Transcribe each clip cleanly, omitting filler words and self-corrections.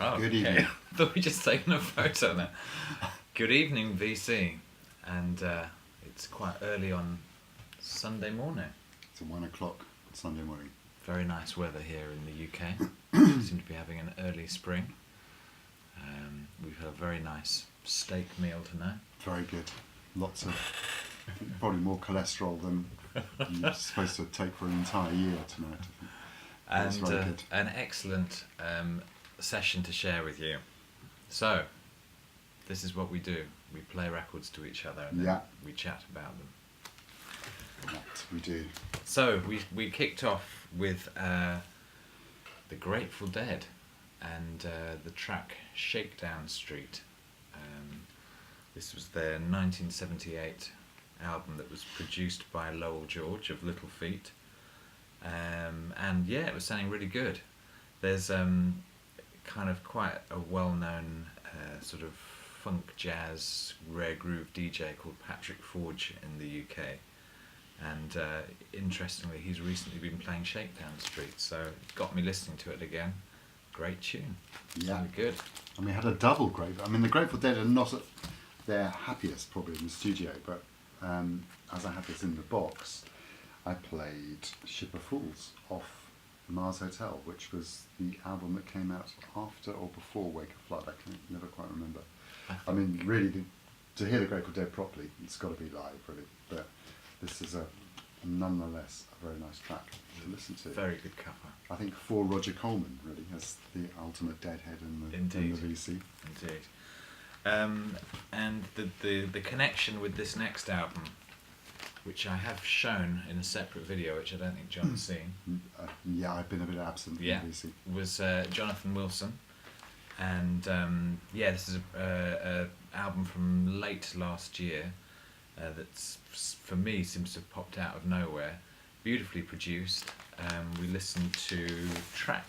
Oh, Good okay. evening. I thought we just taken a photo there. Good evening, VC. And it's quite early on Sunday morning. It's 1 o'clock Sunday morning. Very nice weather here in the UK. We seem to be having an early spring. We've had a very nice steak meal tonight. Very good. Lots of, probably more cholesterol than you're supposed to take for an entire year tonight. I think. And very good. an excellent session to share with you. So, this is what we do. We play records to each other and then we chat about them. That we do. So, we kicked off with the Grateful Dead and the track Shakedown Street. This was their 1978 album that was produced by Lowell George of Little Feat. And yeah, it was sounding really good. There's kind of quite a well-known sort of funk jazz rare groove DJ called Patrick Forge in the UK, and interestingly he's recently been playing Shakedown Street, so it got me listening to it again. Great tune. Sounded good. And we had a double Grateful. I mean, the Grateful Dead are not at their happiest probably in the studio, but as I had this in the box, I played Ship of Fools off Mars Hotel, which was the album that came out after or before Wake of Flood. I can never quite remember. I mean, really, to hear the Grateful Dead properly, it's got to be live, really. But this is nonetheless a very nice track to listen to. Very good cover. I think for Roger Coleman, really, as the ultimate deadhead in the VC. Indeed. And the connection with this next album, which I have shown in a separate video, which I don't think John has seen. Yeah, I've been a bit absent from VC. Was Jonathan Wilson. And this is a album from late last year that's, for me, seems to have popped out of nowhere. Beautifully produced. We listened to track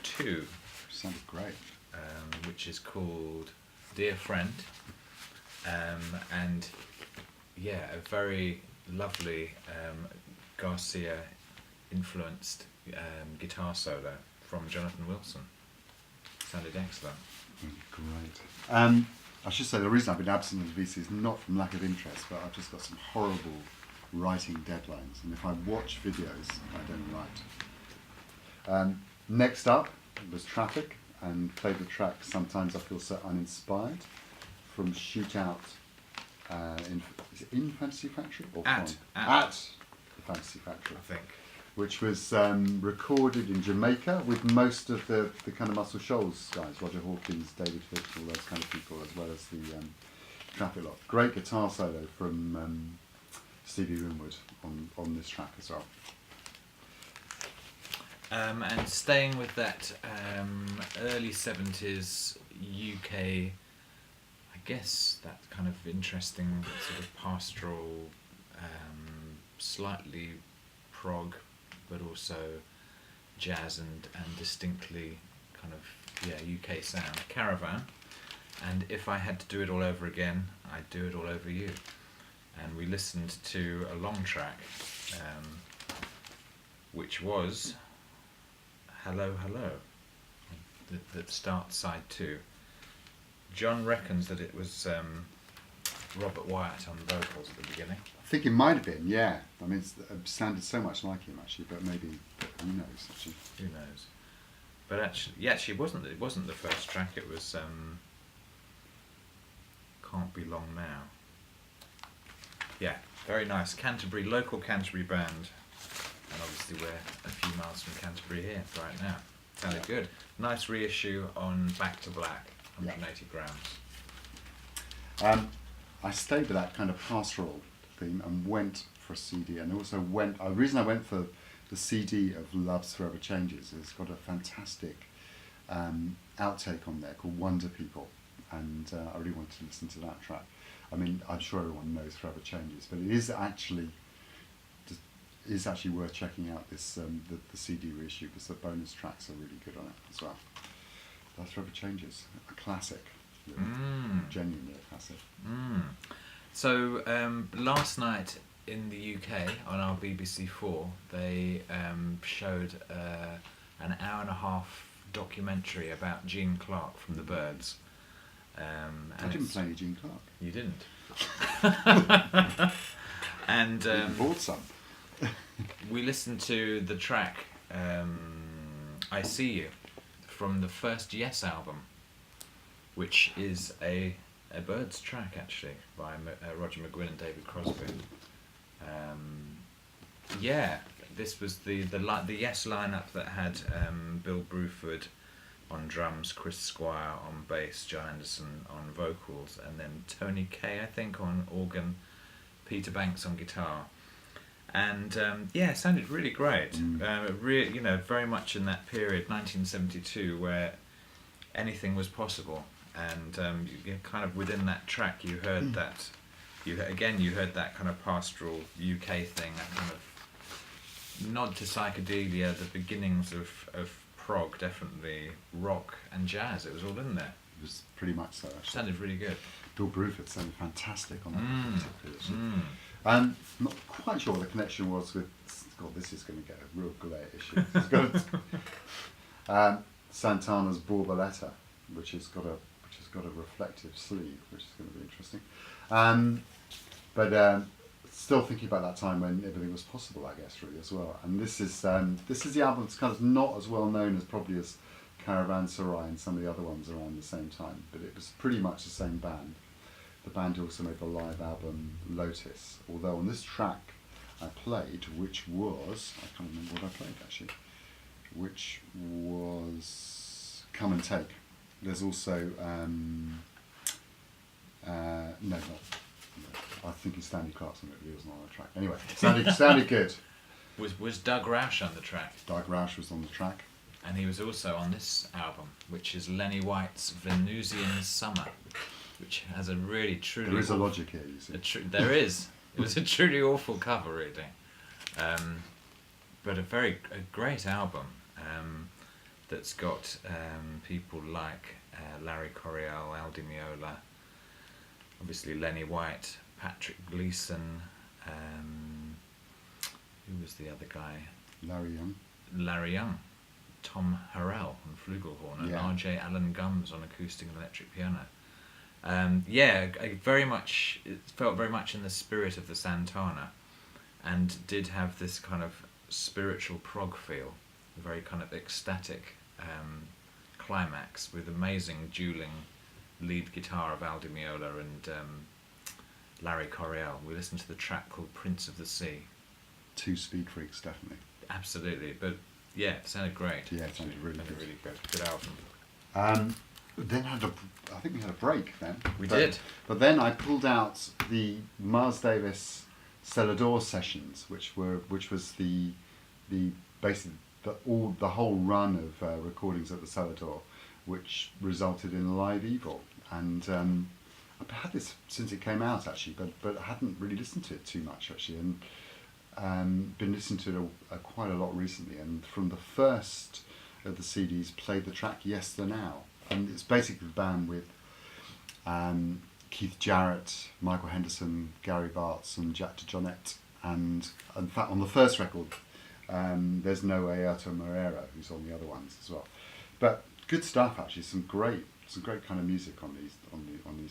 2. Sounded great. Which is called Dear Friend. And yeah, a very lovely Garcia influenced guitar solo from Jonathan Wilson. Sounded excellent. Great. I should say the reason I've been absent of the VC is not from lack of interest, but I've just got some horrible writing deadlines, and if I watch videos, I don't write. Next up was Traffic, and played the track Sometimes I Feel So Uninspired from Shootout is it in Fantasy Factory? Or at the Fantasy Factory, I think. Which was recorded in Jamaica with most of the kind of Muscle Shoals guys, Roger Hawkins, David Fitch, all those kind of people, as well as the Traffic lot. Great guitar solo from Stevie Winwood on this track as well. And staying with that early 70s UK, I guess that kind of interesting sort of pastoral, slightly prog, but also jazz and distinctly kind of UK sound. Caravan, and If I Had to Do It All Over Again, I'd Do It All Over You. And we listened to a long track, which was Hello Hello, that starts side 2. John reckons that it was Robert Wyatt on vocals at the beginning. I think it might have been, yeah. I mean, it sounded so much like him actually, but maybe, who knows? Actually. Who knows? But actually, it wasn't the first track. It was Can't Be Long Now. Yeah, very nice. Canterbury, local Canterbury band, and obviously we're a few miles from Canterbury here right now. Sounded good. Nice reissue on Back to Black, 180 grams. I stayed with that kind of pastoral theme and went for a CD, and also the reason I went for the CD of Love's Forever Changes is it's got a fantastic outtake on there called Wonder People, and I really wanted to listen to that track. I mean, I'm sure everyone knows Forever Changes, but it is actually worth checking out this the CD reissue, because the bonus tracks are really good on it as well. Love's Forever Changes, a classic. Genuinely a classic. So last night in the UK on our BBC4, they showed an hour and a half documentary about Gene Clark from the Byrds. I didn't play any Gene Clark. You didn't. And Bought some. we listened to the track I See You from the first Yes album, which is a Byrds track actually by Roger McGuinn and David Crosby. This was the Yes lineup that had Bill Bruford on drums, Chris Squire on bass, John Anderson on vocals, and then Tony Kaye, I think, on organ, Peter Banks on guitar. And it sounded really great. Very much in that period, 1972, where anything was possible. And kind of within that track, you heard that. You heard that kind of pastoral UK thing, that kind of nod to psychedelia, the beginnings of prog, definitely rock and jazz. It was all in there. It was pretty much so, actually. Sounded really good. Bill Bruford sounded fantastic on that particular. I'm not quite sure what the connection was with. God, this is going to get a real glare issue. It's got Santana's Borboleta, which has got a reflective sleeve, which is going to be interesting. But still thinking about that time when everything was possible, I guess, really as well. And this is the album that's kind of not as well known as probably as Caravanserai and some of the other ones around the same time, but it was pretty much the same band. The band also made the live album Lotus, although on this track I played, which was, I can't remember what I played actually, which was Come and Take. There's also, I think it's Stanley Clarkson, but he wasn't on the track. Anyway, sounded good. Was Doug Roush on the track? Doug Roush was on the track. And he was also on this album, which is Lenny White's Venusian Summer, which has a really truly... There is a logic here, you see. There is. It was a truly awful cover, really. But a great album that's got people like Larry Coryell, Al Di Meola, obviously Lenny White, Patrick Gleason, who was the other guy? Larry Young. Tom Harrell on flugelhorn, and R.J. Allen Gumbs on acoustic and electric piano. It felt very much in the spirit of the Santana, and did have this kind of spiritual prog feel, a very kind of ecstatic climax with amazing dueling lead guitar of Al Di Meola and Larry Coryell. We listened to the track called Prince of the Sea. Two speed freaks, definitely. Absolutely, but yeah, it sounded great. Yeah, it sounded really good. Really good album. Then I think we had a break then. We did. But then I pulled out the Miles Davis Celador sessions, which was the whole run of recordings at the Celador, which resulted in Live Evil. And I've had this since it came out actually, but I hadn't really listened to it too much actually, and been listening to it quite a lot recently. And from the first of the CDs, played the track Yes the Now, and it's basically the band with Keith Jarrett, Michael Henderson, Gary Bartz, and Jack DeJohnette. And in fact, on the first record, there's no Ayrton Moreira, who's on the other ones as well. But good stuff actually. Some great kind of music on these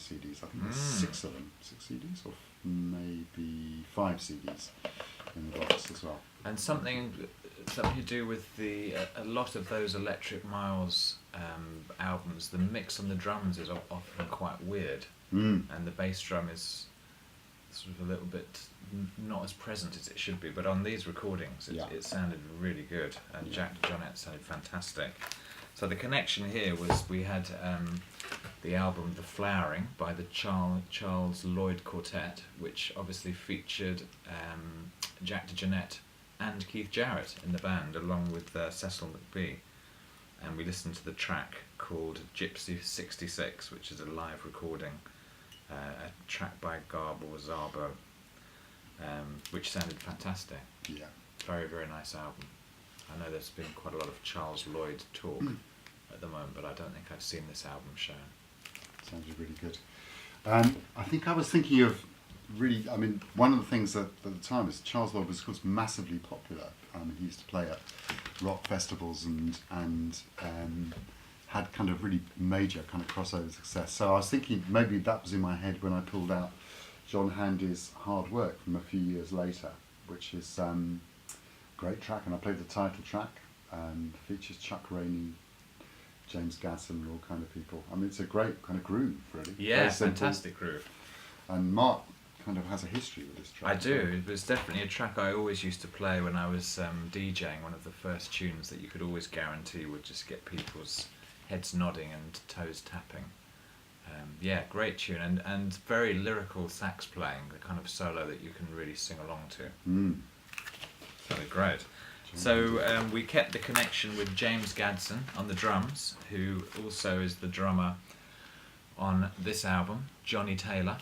CDs. I think there's 6 of them, 6 CDs, or maybe 5 CDs in the box as well. And something to do with a lot of those Electric Miles albums, the mix on the drums is often quite weird, and the bass drum is sort of a little bit not as present as it should be. But on these recordings, it sounded really good, and Jack DeJohnette sounded fantastic. So the connection here was we had the album The Flowering by the Charles Lloyd Quartet, which obviously featured Jack DeJohnette and Keith Jarrett in the band, along with Cecil McBee. And we listened to the track called Gypsy 66, which is a live recording, a track by Garbo Zabo, which sounded fantastic. Yeah. Very, very nice album. I know there's been quite a lot of Charles Lloyd talk at the moment, but I don't think I've seen this album shown. Sounds really good. I think I was thinking of really, I mean, one of the things that at the time is Charles Lloyd was, of course, massively popular. He used to play at rock festivals and had kind of really major kind of crossover success. So I was thinking maybe that was in my head when I pulled out John Handy's Hard Work from a few years later, which is a great track, and I played the title track, features Chuck Rainey, James Gadsden, all kind of people. I mean, it's a great kind of groove, really. Yeah, fantastic groove. And Mark kind of has a history with this track. I do. It was definitely a track I always used to play when I was DJing. One of the first tunes that you could always guarantee would just get people's heads nodding and toes tapping. Yeah, great tune, and very lyrical sax playing, the kind of solo that you can really sing along to. Really great. So we kept the connection with James Gadsden on the drums, who also is the drummer on this album, Johnny Taylor,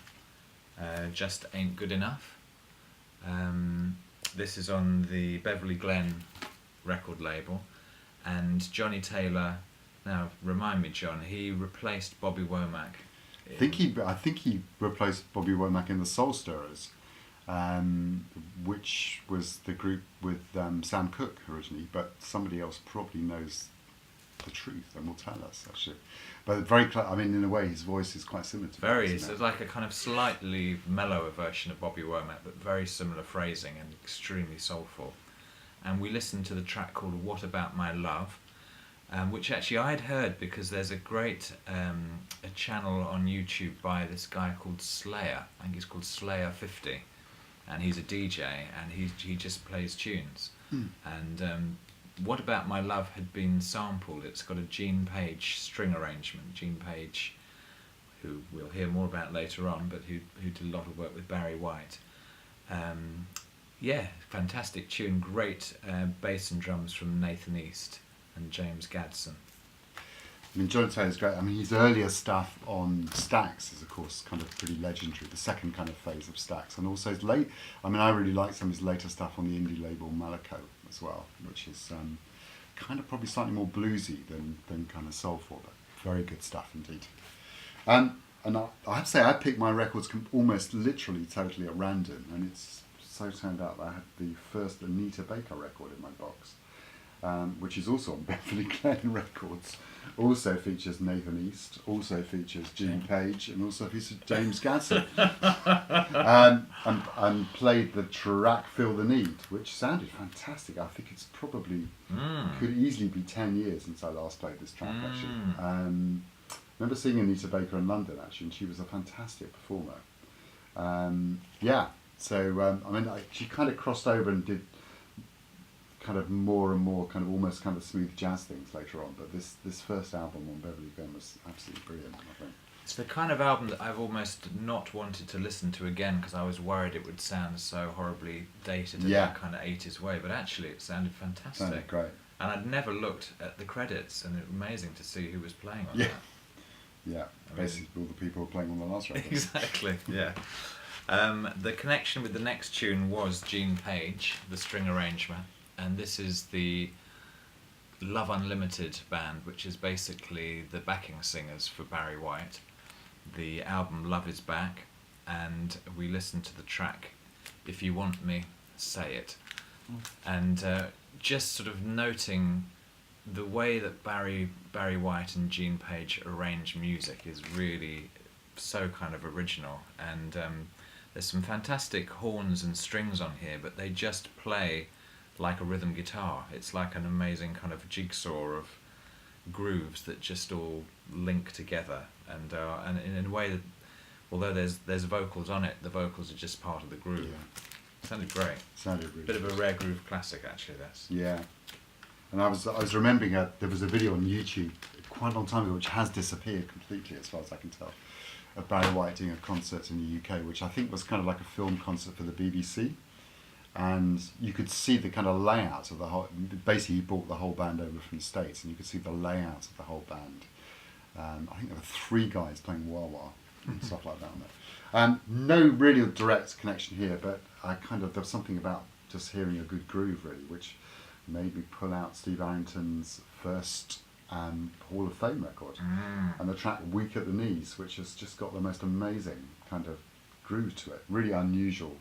Just Ain't Good Enough. This is on the Beverly Glen record label, and Johnny Taylor, now remind me, John, he replaced Bobby Womack. I think he replaced Bobby Womack in the Soul Stirrers, which was the group with Sam Cooke originally, but somebody else probably knows the truth and will tell us, actually. But very, I mean, in a way, his voice is quite similar to It's like a kind of slightly mellower version of Bobby Womack, but very similar phrasing and extremely soulful. And we listened to the track called What About My Love, which actually I'd heard because there's a great a channel on YouTube by this guy called Slayer. I think he's called Slayer 50, and he's a DJ, and he just plays tunes. And What About My Love had been sampled. It's got a Gene Page string arrangement. Gene Page, who we'll hear more about later on, but who did a lot of work with Barry White. Yeah, fantastic tune. Great bass and drums from Nathan East and James Gadsden. I mean, John Taylor's great. I mean, his earlier stuff on Stax is, of course, kind of pretty legendary, the second kind of phase of Stax. And also his late, I mean, I really like some of his later stuff on the indie label Malaco as well, which is kind of probably slightly more bluesy than kind of soulful, but very good stuff indeed. And I have to say, I picked my records almost literally totally at random, and it's so turned out that I had the first Anita Baker record in my box. Which is also on Beverly Glen Records, also features Nathan East, also features Gene Page, and also features James Gadsden. And played the track Feel the Need, which sounded fantastic. I think it's probably, could easily be 10 years since I last played this track, actually. I remember seeing Anita Baker in London, actually, and she was a fantastic performer. So, I mean, she kind of crossed over and did kind of more and more kind of almost kind of smooth jazz things later on, but this first album on Beverly Glen was absolutely brilliant, I think. It's the kind of album that I've almost not wanted to listen to again because I was worried it would sound so horribly dated in that kind of 80s way, but actually it sounded fantastic. Sounded great. And I'd never looked at the credits, and it was amazing to see who was playing on that. Yeah, basically all the people who were playing on the last record. Exactly, yeah. The connection with the next tune was Gene Page, the string arrangement, and this is the Love Unlimited band, which is basically the backing singers for Barry White. The album Love Is Back, and we listened to the track If You Want Me, Say It. And just sort of noting the way that Barry White and Gene Page arrange music is really so kind of original, and there's some fantastic horns and strings on here, but they just play like a rhythm guitar. It's like an amazing kind of jigsaw of grooves that just all link together, and in a way that, although there's vocals on it, the vocals are just part of the groove. Yeah. Sounded great. Sounded really bit of a rare groove classic, actually. This. Yeah, and I was remembering there was a video on YouTube quite a long time ago, which has disappeared completely, as far as I can tell, of Barry White doing a concert in the UK, which I think was kind of like a film concert for the BBC. And you could see the kind of layout of the whole. Basically, he brought the whole band over from the States, and you could see the layout of the whole band. I think there were 3 guys playing wah-wah and stuff like that on there. No really direct connection here, but there was something about just hearing a good groove, really, which made me pull out Steve Arrington's first Hall of Fame record, and the track "Weak at the Knees," which has just got the most amazing kind of groove to it. Really unusual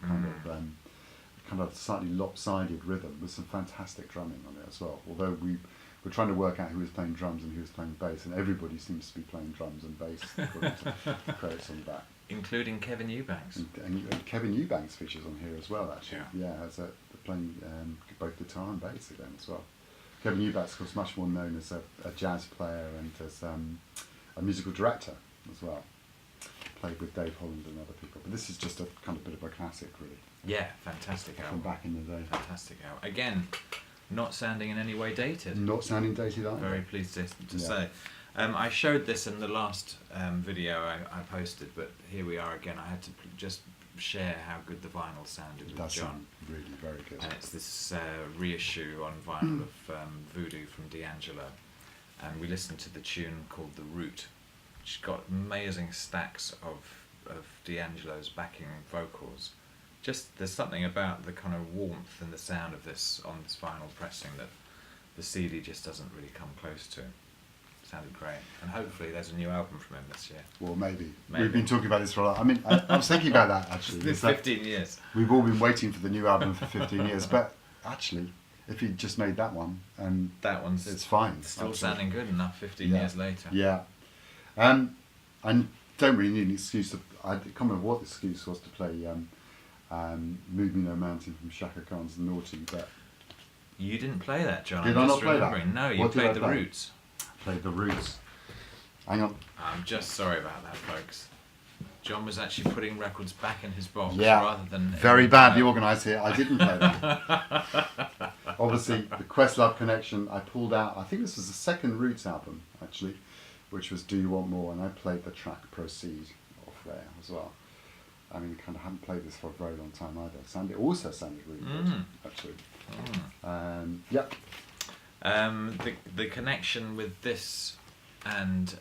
kind of slightly lopsided rhythm with some fantastic drumming on it as well. Although we were trying to work out who was playing drums and who was playing bass, and everybody seems to be playing drums and bass according to the credits on the back. Including Kevin Eubanks. And Kevin Eubanks features on here as well, actually. Yeah. Playing both guitar and bass again as well. Kevin Eubanks, of course, much more known as a jazz player and as a musical director as well. Played with Dave Holland and other people. But this is just a kind of bit of a classic, really. Yeah, fantastic album. From back in the day. Fantastic album. Again, not sounding in any way dated. Not sounding dated either. Very pleased to say. I showed this in the last video I posted, but here we are again. I had to just share how good the vinyl sounded with That's John. Really very good. And it's this reissue on vinyl of Voodoo from DAngelo. And we listened to the tune called The Root, which got amazing stacks of DAngelo's backing vocals. Just there's something about the kind of warmth and the sound of this on this vinyl pressing that the CD just doesn't really come close to. Sounded great, and hopefully there's a new album from him this year. Well, maybe. We've been talking about this for a while. I mean, I was thinking about that actually. It's 15 years. We've all been waiting for the new album for 15 years, but actually, if he just made that one, and it's fine. Still sounding good enough 15 years later. Yeah. I don't really need an excuse. I can't remember what the excuse was to play Move Me No Mountain from Chaka Khan's Naughty, but... You didn't play that, John. Did I not play that? No, you played The Roots. Played The Roots. Hang on. I'm just sorry about that, folks. John was actually putting records back in his box rather than... Very badly organised here. I didn't play that. Obviously, the Questlove Connection, I pulled out... I think this was the second Roots album, actually, which was Do You Want More? And I played the track Proceed off there as well. I mean, kind of haven't played this for a very long time either. It also sounded really good, actually. Yep. The connection with this and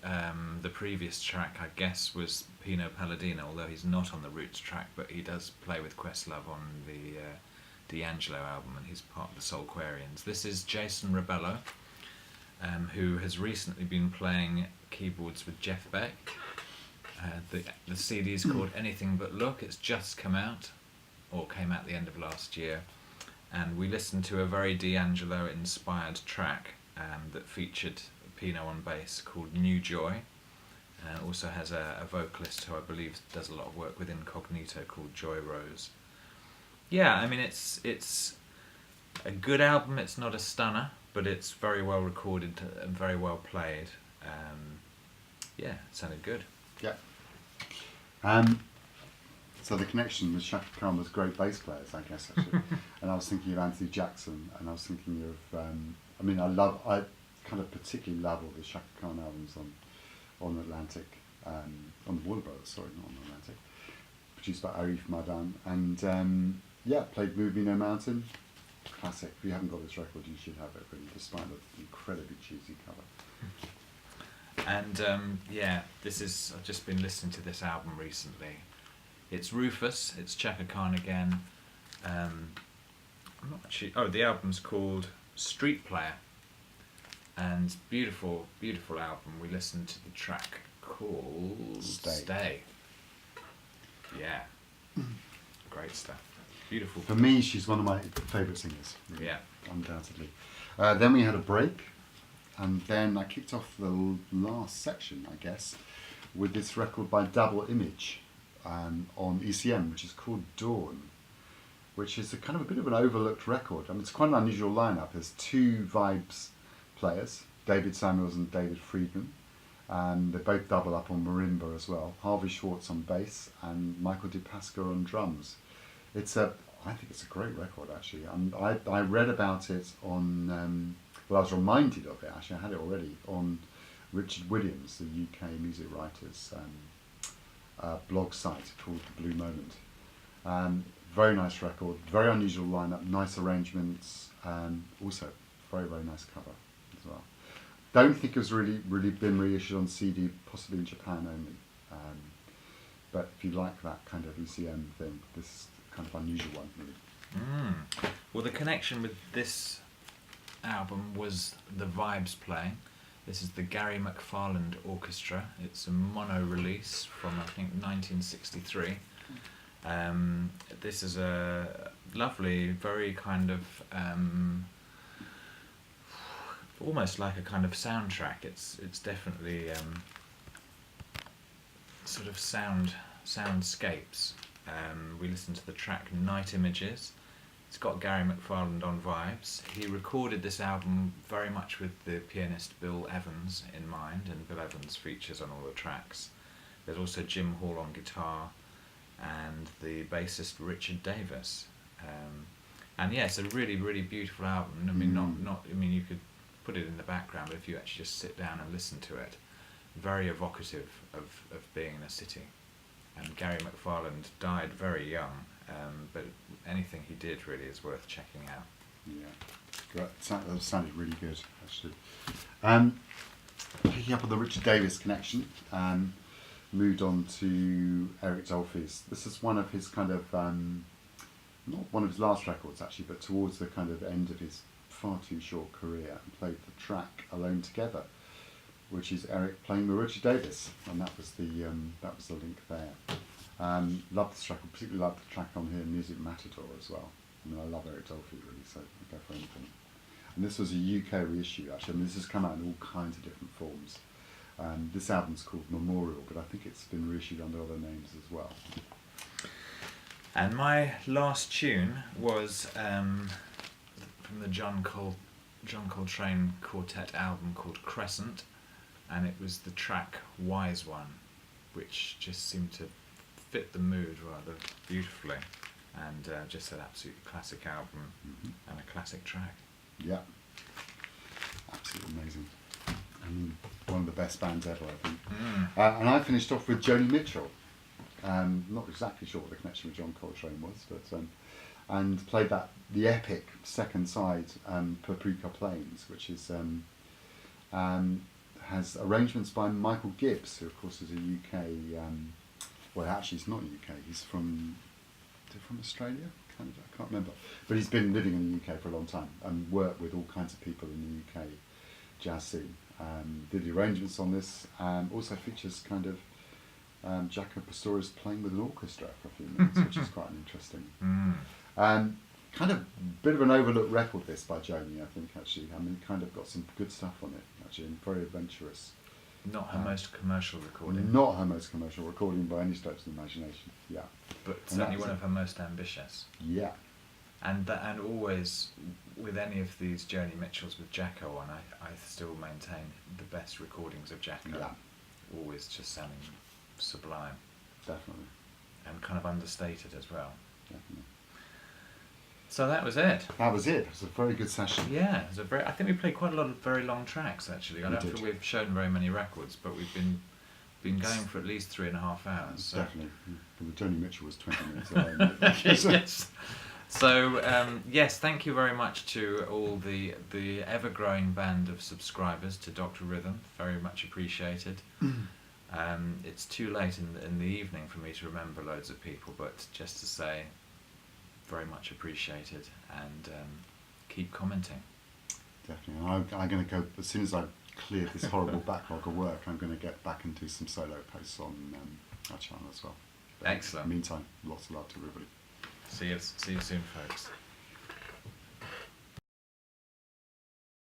the previous track, I guess, was Pino Palladino, although he's not on the Roots track, but he does play with Questlove on the DAngelo album, and he's part of the Soulquarians. This is Jason Rebello, who has recently been playing keyboards with Jeff Beck. The CD is called Anything But Look. It's just come out, or came out the end of last year. And we listened to a very DAngelo-inspired track that featured Pino on bass called New Joy. Also has a vocalist who I believe does a lot of work with Incognito called Joy Rose. Yeah, I mean it's a good album. It's not a stunner, but it's very well recorded and very well played. Yeah, it sounded good. Yeah. So the connection with Chaka Khan was great bass players, I guess, actually. And I was thinking of Auntie Jackson, and I was thinking of, I kind of particularly love all the Chaka Khan albums on Atlantic, on the Warner Brothers, sorry, not on Atlantic, produced by Arif Madan. And played Move Me No Mountain, classic. If you haven't got this record, you should have it, really, despite the incredibly cheesy cover. And I've just been listening to this album recently. It's Rufus, it's Chaka Khan again. I'm not actually... Oh, the album's called Street Player. And beautiful, beautiful album. We listened to the track called Stay. Yeah. Great stuff. Beautiful. For me, she's one of my favourite singers. Really, yeah. Undoubtedly. Then we had a break. And then I kicked off the last section, I guess, with this record by Double Image. On ECM, which is called Dawn, which is a kind of a bit of an overlooked record. I mean, it's quite an unusual lineup. There's two Vibes players, David Samuels and David Friedman, and they both double up on marimba as well. Harvey Schwartz on bass and Michael DePasca on drums. I think it's a great record, actually. And I read about it on, I was reminded of it, actually, I had it already, on Richard Williams, the UK music writer's blog site called The Blue Moment. Very nice record, very unusual lineup, nice arrangements, also very, very nice cover as well. Don't think it was really been reissued on CD, possibly in Japan only. But if you like that kind of ECM thing, this is kind of unusual one, really. Well, the connection with this album was the Vibes playing. This is the Gary McFarland Orchestra. It's a mono release from, I think, 1963. This is a lovely, very kind of almost like a kind of soundtrack. It's definitely sort of soundscapes. We listened to the track Night Images. It's got Gary McFarland on vibes. He recorded this album very much with the pianist Bill Evans in mind, and Bill Evans features on all the tracks. There's also Jim Hall on guitar and the bassist Richard Davis. And yeah, it's a really, really beautiful album. I mean, I mean, you could put it in the background, but if you actually just sit down and listen to it, very evocative of being in a city. And Gary McFarland died very young, but anything he did really is worth checking out. Yeah, that sounded really good, actually. Picking up on the Richard Davis connection, moved on to Eric Dolphy's. This is one of his kind of, not one of his last records actually, but towards the kind of end of his far too short career, and played the track Alone Together, which is Eric playing with Richard Davis, and that was the link there. Love this track. I particularly love the track on here, Music Matador, as well. I mean, I love Eric Dolphy really, so I go for anything. And this was a UK reissue actually. I mean, this has come out in all kinds of different forms. This album's called Memorial, but I think it's been reissued under other names as well. And my last tune was from the John Coltrane Quartet album called Crescent, and it was the track Wise One, which just seemed to fit the mood rather beautifully, and just an absolute classic album and a classic track. Yeah, absolutely amazing. I mean, one of the best bands ever, I think. And I finished off with Joni Mitchell. Not exactly sure what the connection with John Coltrane was, but and played the epic second side, Paprika Plains, which is has arrangements by Michael Gibbs, who of course is a UK. Well, actually, he's not UK. He's from Australia, Canada. I can't remember, but he's been living in the UK for a long time and worked with all kinds of people in the UK jazz scene. Did the arrangements on this. Also features kind of Jaco Pastorius playing with an orchestra for a few minutes, which is quite interesting. Kind of bit of an overlooked record, this, by Joni, I think, actually. I mean, kind of got some good stuff on it, actually, and very adventurous. Not her most commercial recording. Not her most commercial recording by any stretch of the imagination, yeah. But certainly one of her most ambitious. Yeah. And always, with any of these Joni Mitchells with Jacko on, I still maintain the best recordings of Jacko. Yeah. Always just sounding sublime. Definitely. And kind of understated as well. Definitely. So that was it. That was it. It was a very good session. Yeah, it was I think we played quite a lot of very long tracks actually. I don't think we've shown very many records, but we've been going for at least 3.5 hours. So. Definitely. But the Joni Mitchell was 20 minutes away. Yes. So yes, thank you very much to all the ever-growing band of subscribers to Dr. Rhythm. Very much appreciated. It's too late in the evening for me to remember loads of people, but just to say, very much appreciated, and keep commenting. Definitely. I'm going to go, as soon as I've cleared this horrible backlog of work, I'm going to get back and do some solo posts on our channel as well. But excellent. In the meantime, lots of love to everybody. See you soon, folks.